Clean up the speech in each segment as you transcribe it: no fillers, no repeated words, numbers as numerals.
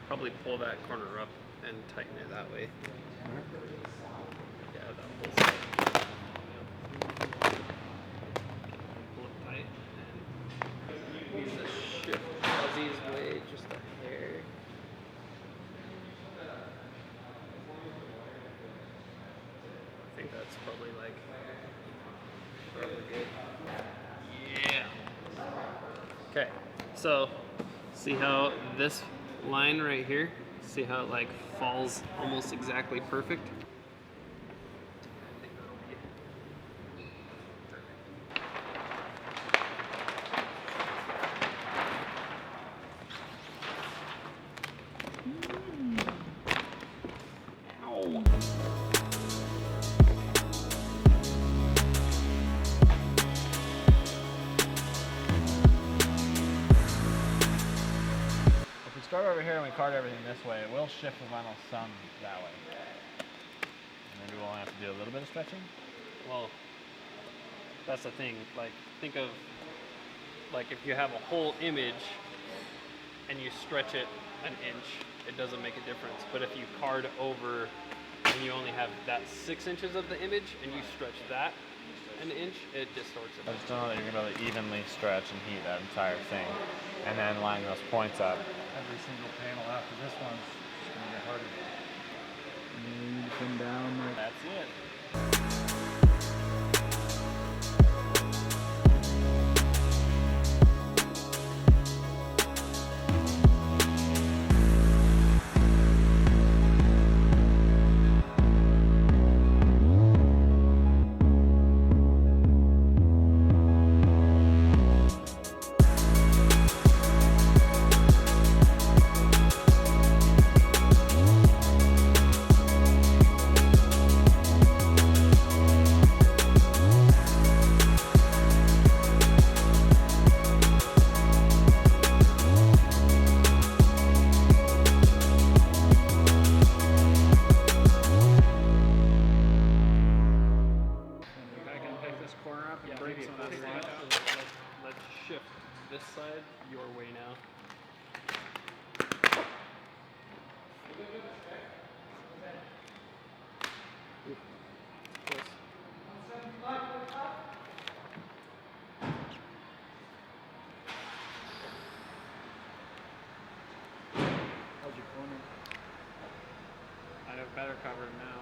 Probably pull that corner up and tighten it that way. Yeah, that whole side. Pull it tight and use the shift Aussie's way just a hair. I think that's probably good. Yeah. Okay, so see how this line right here, see how it like falls almost exactly perfect? I think that'll be If we start over here and we card everything this way, it will shift the vinyl some that way. Maybe we'll have to do a little bit of stretching. Well, that's the thing. Like, think of like if you have a whole image and you stretch it an inch, it doesn't make a difference. But if you card over and you only have that 6 inches of the image and you stretch that an inch, it distorts it. I just don't know that you're gonna be able to evenly stretch and heat that entire thing, and then line those points up. Every single panel after this one's just gonna get harder. And you come down like That's it. Let's shift this side your way now. Close. how's your corner? I have better cover now.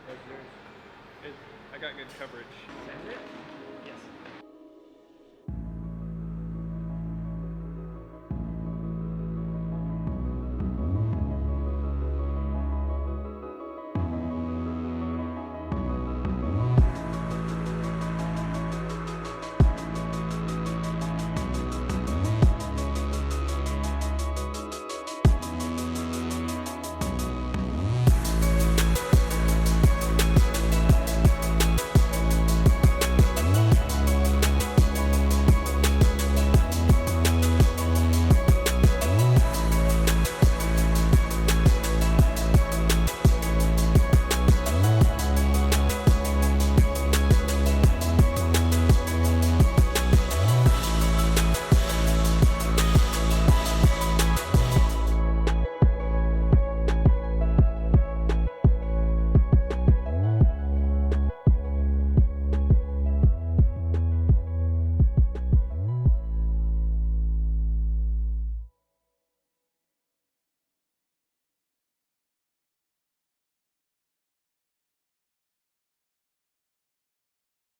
How's yours? I got good coverage. Send it?